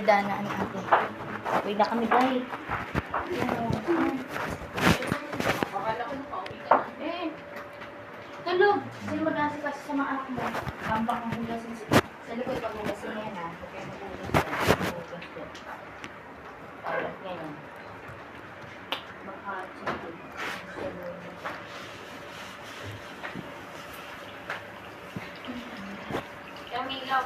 Danaan ate. Uwi na kami dahil. Tulog. Sino mag-asi kasi sa mga anak mo? Gambak ang hugasin sa likod pag hugasin niya na. Kaya mag-hugas ko. Alat ngayon. Baka chicken. Kamilaw.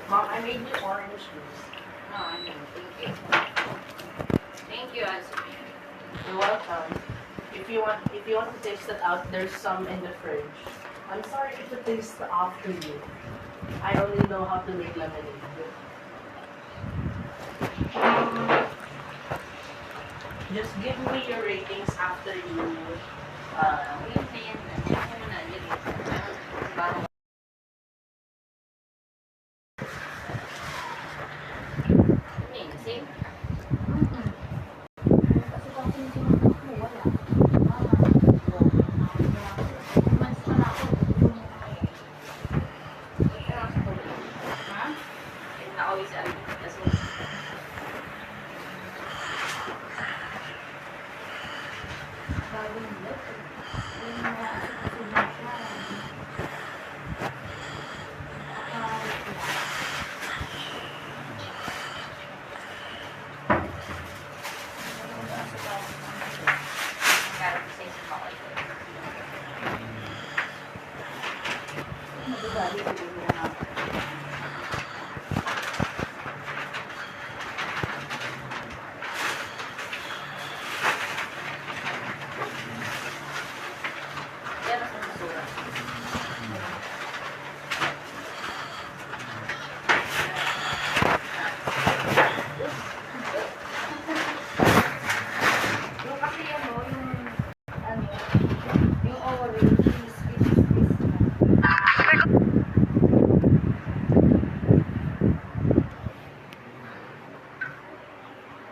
Mom, I made you orange juice. No, I know. Thank you. Thank you, Asumi. You're welcome. If you want to taste it out, there's some in the fridge. I'm sorry if it tastes off to you. I only know how to make lemonade. Just give me your ratings after you.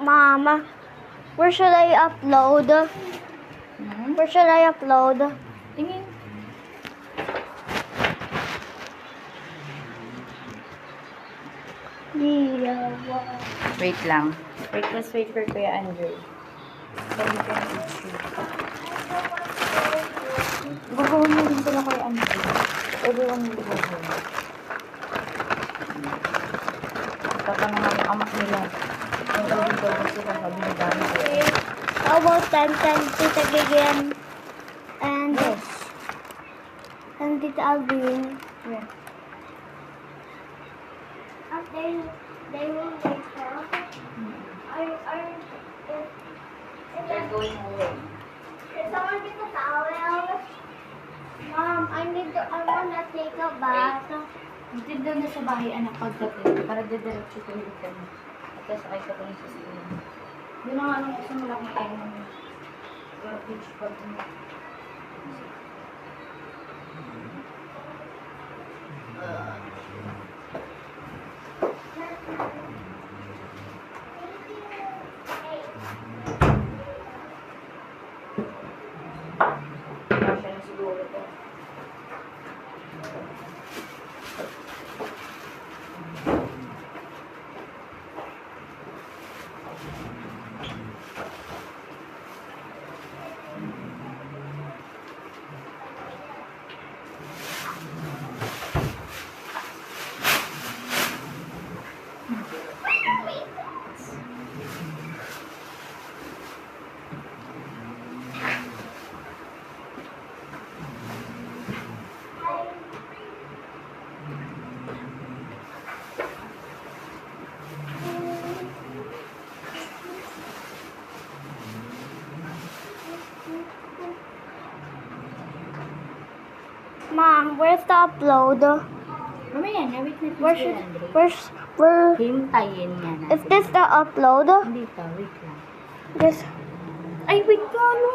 Mama, where should I upload? Where should I upload? Tingin. Wait lang. Wait, let's wait for Kuya Andrew. Sabi ko ng issue. Gagawin mo din sila Kuya Andrew. Everyone will go home. Tatanungan yung amak nila. Yung gawin sila sabi na dami. How about 10 Tita Gigan and Tita Alvin? Yeah. They will wait for us. They're going home. Can someone get a towel? Mom, I wanna take a bath. Hindi doon na sa bahay anak pagdating para didiretso ko ulit kami. At kasakay ka doon sa school. Doon na nga nung gusto mo lang yung beach pag siya na siguro ito. Mom, where's the upload? Mamaya yan. Wait natin Where si should, Andre. where, Hintayin nga natin. is this the upload? Hindi pa, wait lang. This, Ay, wait ka, ano?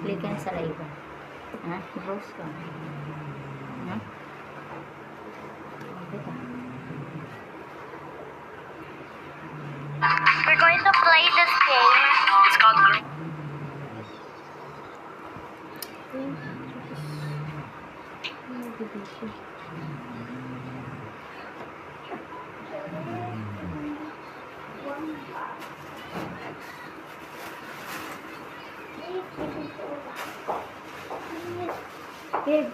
Click ka na sa live. Ha? Browse ka. Ha? Wait ah. we're going to play this game. It's called Babe.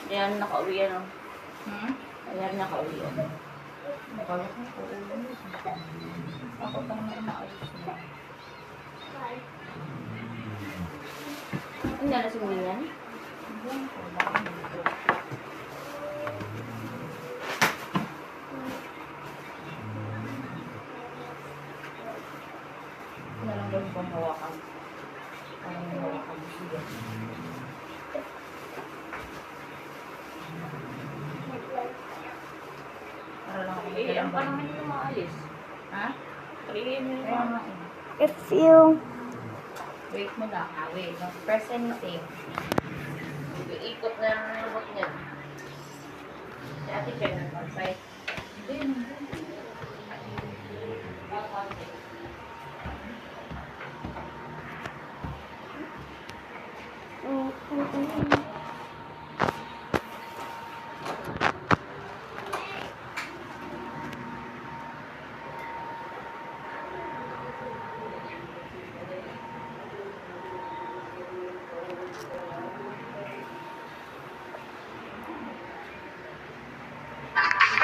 Ayan, nakauwi yan. Oh. Hmm? Ayan, nakauwi yan. Nakala ko po. Ako pa naman maayos na. Hindi na si Mian. Ano lang daw kung hawakan. Parang hawakan. Sige. Para lang ako Eh, ang parang hindi maalis. Ha? Pagiging mo Kaya nga eh. If you, Wait mo lang. Wait. Don't press anything. Iikot na ang robot niya. Si Ate Jen, outside. Hindi.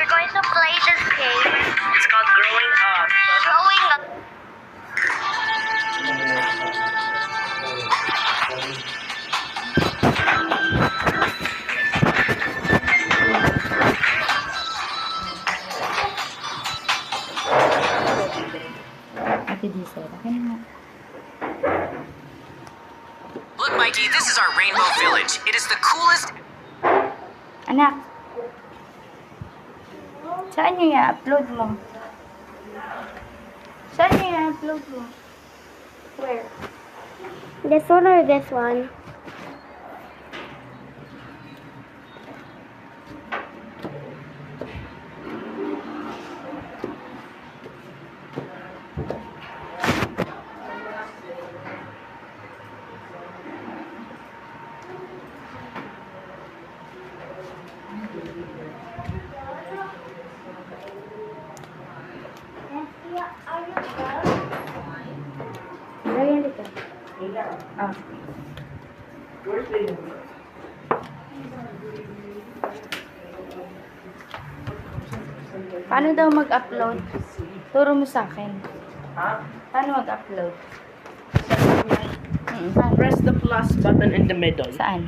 we're going to play this game. It's called Growing Up. Growing up. Ate Diesel. Akin mo. Look, Mikey, this is our Rainbow Village. It is the coolest. Anak. Saan nyo i-upload mo? Saan nyo i-upload mo? Where? This one or this one? Lagyan dito. Ah. Where's the Paano daw mag-upload? Turo mo sa akin. Ha? Paano mag-upload? Paano? Press the plus button in the middle. Saan?